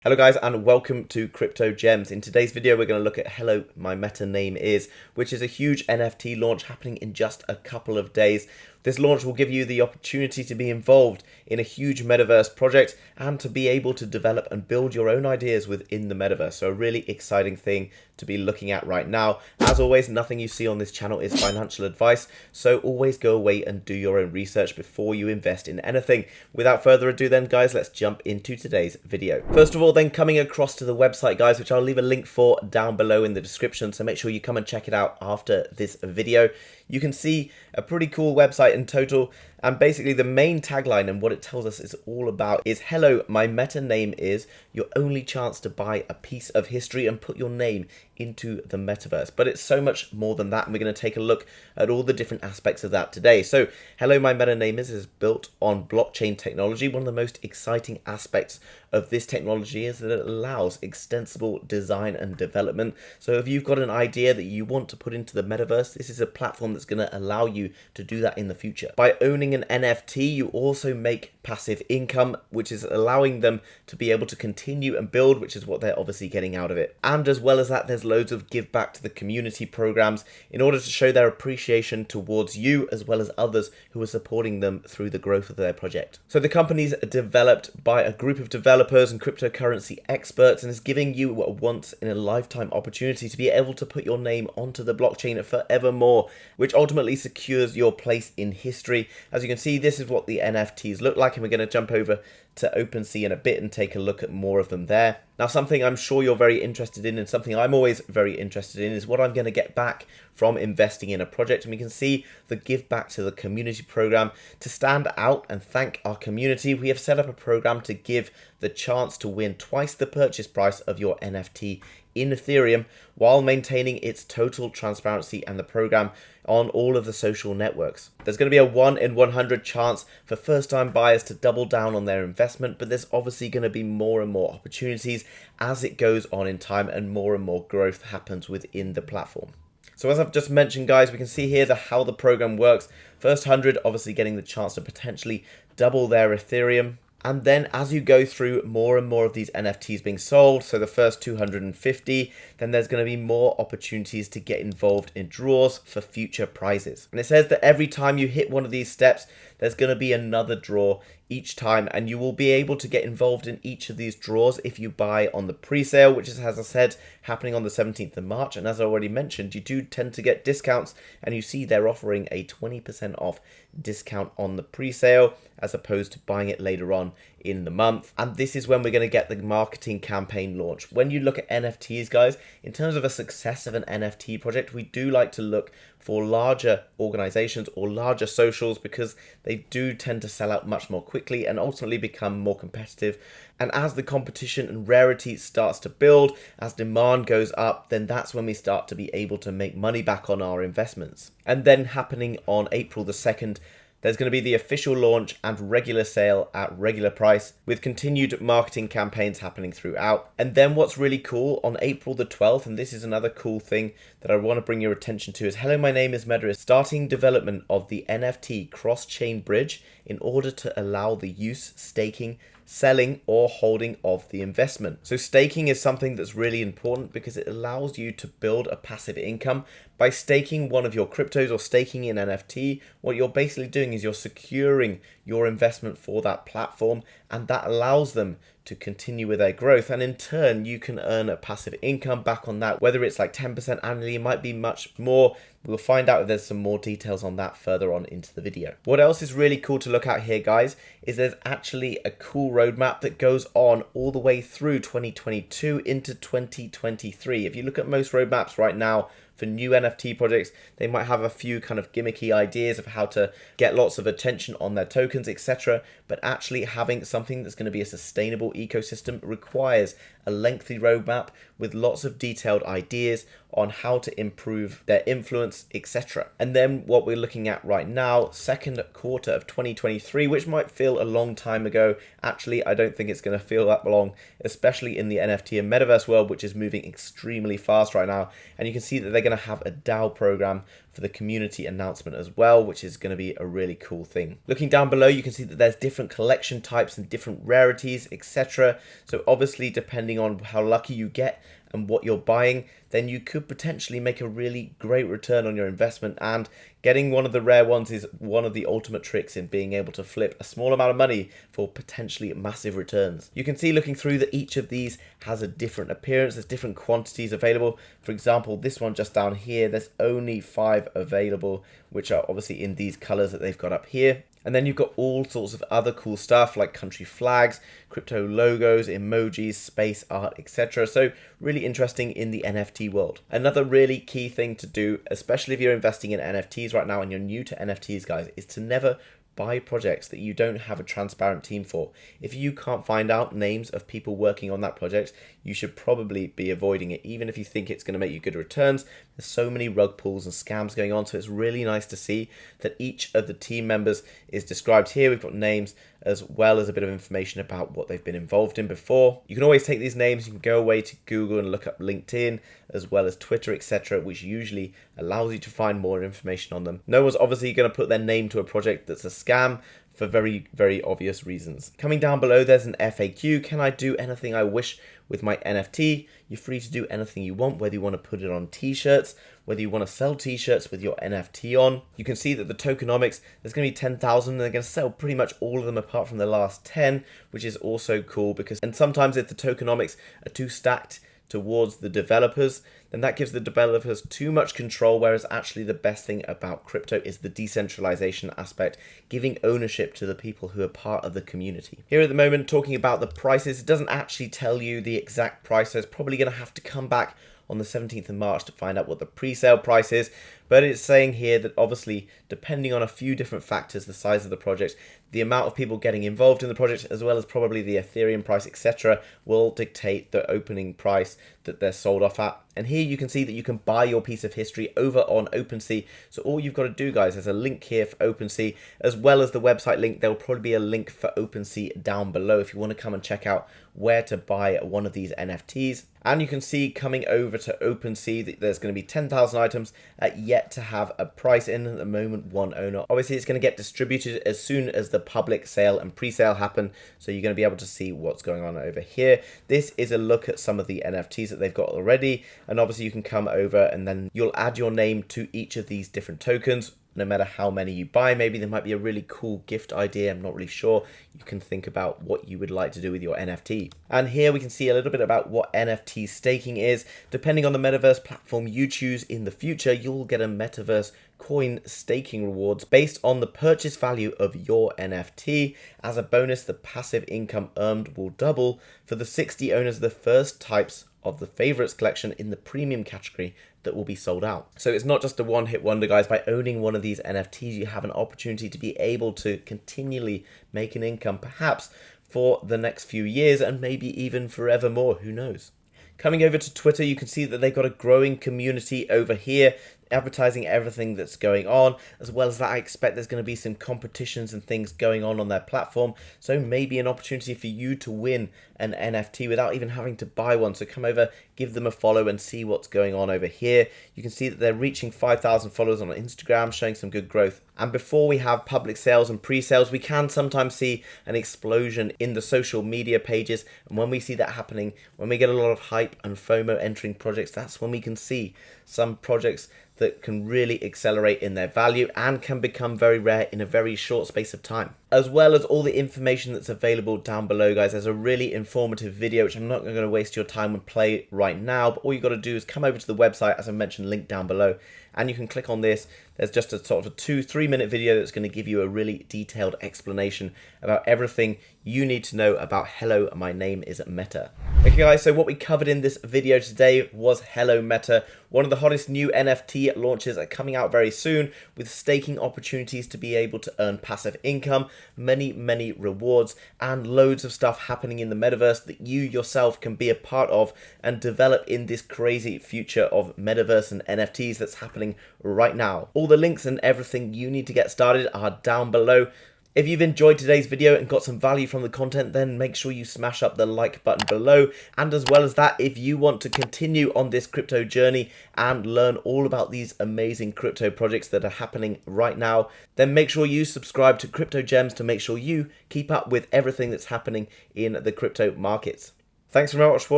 Hello guys and welcome to Crypto Gems. In today's video we're going to look at Hello My Meta Name Is, which is a huge NFT launch happening in just a couple of days. This launch will give you the opportunity to be involved in a huge metaverse project and to be able to develop and build your own ideas within the metaverse. So a really exciting thing to be looking at right now. As always, nothing you see on this channel is financial advice, so always go away and do your own research before you invest in anything. Without further ado then guys, let's jump into today's video. First of all then, coming across to the website guys, which I'll leave a link for down below in the description, so make sure you come and check it out after this video. You can see a pretty cool website in total, and basically the main tagline and what it tells us is all about is hello, my meta name is your only chance to buy a piece of history and put your name into the metaverse. But it's so much more than that, and we're going to take a look at all the different aspects of that today. So hello, my meta name is built on blockchain technology. One of the most exciting aspects of this technology is that it allows extensible design and development. So if you've got an idea that you want to put into the metaverse, this is a platform that's going to allow you to do that in the future. By owning an NFT, you also make passive income, which is allowing them to be able to continue and build, which is what they're obviously getting out of it. And as well as that, there's loads of give back to the community programs in order to show their appreciation towards you as well as others who are supporting them through the growth of their project. So the company's developed by a group of developers and cryptocurrency experts, and is giving you a once in a lifetime opportunity to be able to put your name onto the blockchain forevermore, which ultimately secures your place in history. As you can see, this is what the NFTs look like, and we're going to jump over to OpenSea in a bit and take a look at more of them there. Now, something I'm sure you're very interested in, and something I'm always very interested in, is what I'm going to get back from investing in a project. And we can see the give back to the community program. To stand out and thank our community, we have set up a program to give the chance to win twice the purchase price of your NFT in Ethereum while maintaining its total transparency and the program on all of the social networks. There's going to be a 1 in 100 chance for first-time buyers to double down on their investment, but there's obviously going to be more and more opportunities as it goes on in time and more growth happens within the platform. So as I've just mentioned guys, we can see here how the program works. First 100 obviously getting the chance to potentially double their Ethereum. And then as you go through more and more of these NFTs being sold, so the first 250, then there's going to be more opportunities to get involved in draws for future prizes. And it says that every time you hit one of these steps, there's going to be another draw each time, and you will be able to get involved in each of these draws if you buy on the pre-sale, which is, as I said, happening on the 17th of March. And as I already mentioned, you do tend to get discounts, and you see they're offering a 20% off discount on the pre-sale as opposed to buying it later on in the month. And this is when we're going to get the marketing campaign launch. When you look at NFTs guys, in terms of a success of an NFT project, we do like to look for larger organizations or larger socials, because they do tend to sell out much more quickly and ultimately become more competitive. And as the competition and rarity starts to build, as demand goes up, then that's when we start to be able to make money back on our investments. And then happening on April the 2nd, there's going to be the official launch and regular sale at regular price, with continued marketing campaigns happening throughout. And then what's really cool, on April the 12th, and this is another cool thing that I want to bring your attention to, is hello, my name is Meta is starting development of the NFT cross-chain bridge in order to allow the use, staking, selling or holding of the investment. So staking is something that's really important because it allows you to build a passive income. By staking one of your cryptos or staking in NFT, what you're basically doing is you're securing your investment for that platform, and that allows them to continue with their growth, and in turn you can earn a passive income back on that, whether it's like 10% annually, it might be much more. We'll find out if there's some more details on that further on into the video. What else is really cool to look at here guys is there's actually a cool roadmap that goes on all the way through 2022 into 2023. If you look at most roadmaps right now for new NFT projects, they might have a few kind of gimmicky ideas of how to get lots of attention on their tokens, etc. But actually having something that's going to be a sustainable ecosystem requires a lengthy roadmap with lots of detailed ideas on how to improve their influence, etc. And then what we're looking at right now, second quarter of 2023, which might feel a long time ago. Actually, I don't think it's going to feel that long, especially in the NFT and Metaverse world, which is moving extremely fast right now. And you can see that they're going to have a DAO program for the community announcement as well, which is going to be a really cool thing. Looking down below, you can see that there's different collection types and different rarities, etc. So obviously, depending on how lucky you get and what you're buying, then you could potentially make a really great return on your investment. And getting one of the rare ones is one of the ultimate tricks in being able to flip a small amount of money for potentially massive returns. You can see looking through that each of these has a different appearance. There's different quantities available. For example, this one just down here, there's only 5 available, which are obviously in these colors that they've got up here. And then you've got all sorts of other cool stuff like country flags, crypto logos, emojis, space art, etc. So really interesting in the NFT world. Another really key thing to do, especially if you're investing in NFTs right now and you're new to NFTs, guys, is to never buy projects that you don't have a transparent team for. If you can't find out names of people working on that project, you should probably be avoiding it, even if you think it's going to make you good returns. There's so many rug pulls and scams going on, so it's really nice to see that each of the team members is described here. We've got names as well as a bit of information about what they've been involved in before. You can always take these names, you can go away to Google and look up LinkedIn as well as Twitter, etc., which usually allows you to find more information on them. No one's obviously going to put their name to a project that's a scam for very, very obvious reasons. Coming down below, there's an FAQ. Can I do anything I wish with my NFT? You're free to do anything you want, whether you want to put it on t-shirts, whether you want to sell t-shirts with your NFT on. You can see that the tokenomics, there's going to be 10,000 and they're going to sell pretty much all of them apart from the last 10, which is also cool because, and sometimes if the tokenomics are too stacked towards the developers, then that gives the developers too much control, whereas actually the best thing about crypto is the decentralization aspect, giving ownership to the people who are part of the community. Here at the moment, talking about the prices, it doesn't actually tell you the exact price, so it's probably going to have to come back on the 17th of March to find out what the pre-sale price is, but it's saying here that obviously depending on a few different factors, the size of the project, the amount of people getting involved in the project, as well as probably the Ethereum price, etc., will dictate the opening price that they're sold off at. And here you can see that you can buy your piece of history over on OpenSea. So all you've got to do, guys, there's a link here for OpenSea, as well as the website link. There will probably be a link for OpenSea down below if you want to come and check out where to buy one of these NFTs. And you can see coming over to OpenSea that there's going to be 10,000 items yet to have a price in at the moment, one owner. Obviously, it's going to get distributed as soon as the public sale and pre-sale happen. So you're going to be able to see what's going on over here. This is a look at some of the NFTs that they've got already. And obviously you can come over and then you'll add your name to each of these different tokens. No matter how many you buy, maybe there might be a really cool gift idea. I'm not really sure. You can think about what you would like to do with your NFT. And here we can see a little bit about what NFT staking is. Depending on the Metaverse platform you choose in the future, you'll get a Metaverse coin staking rewards based on the purchase value of your NFT. As a bonus, the passive income earned will double for the 60 owners of the first types of the favorites collection in the premium category that will be sold out. So it's not just a one-hit wonder, guys. By owning one of these NFTs, you have an opportunity to be able to continually make an income, perhaps for the next few years and maybe even forevermore, who knows. Coming over to Twitter, you can see that they've got a growing community over here, advertising everything that's going on. As well as that, I expect there's going to be some competitions and things going on their platform, so maybe an opportunity for you to win an NFT without even having to buy one. So come over, give them a follow and see what's going on over here. You can see that they're reaching 5,000 followers on Instagram, showing some good growth. And before we have public sales and pre-sales, we can sometimes see an explosion in the social media pages. And when we see that happening, when we get a lot of hype and FOMO entering projects, that's when we can see some projects that can really accelerate in their value and can become very rare in a very short space of time. As well as all the information that's available down below, guys, there's a really informative video, which I'm not going to waste your time and play right now, but all you got to do is come over to the website, as I mentioned, link down below, and you can click on this. There's just a sort of a 2-3 minute video that's going to give you a really detailed explanation about everything you need to know about Hello, my name is Meta. Okay guys, so what we covered in this video today was Hello Meta, one of the hottest new NFT launches are coming out very soon, with staking opportunities to be able to earn passive income, many rewards, and loads of stuff happening in the metaverse that you yourself can be a part of and develop in this crazy future of metaverse and NFTs that's happening right now. All the links and everything you need to get started are down below. If you've enjoyed today's video and got some value from the content, then make sure you smash up the like button below. And as well as that, if you want to continue on this crypto journey and learn all about these amazing crypto projects that are happening right now, then make sure you subscribe to Crypto Gems to make sure you keep up with everything that's happening in the crypto markets. Thanks very much for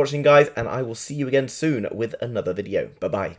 watching, guys, and I will see you again soon with another video. Bye-bye.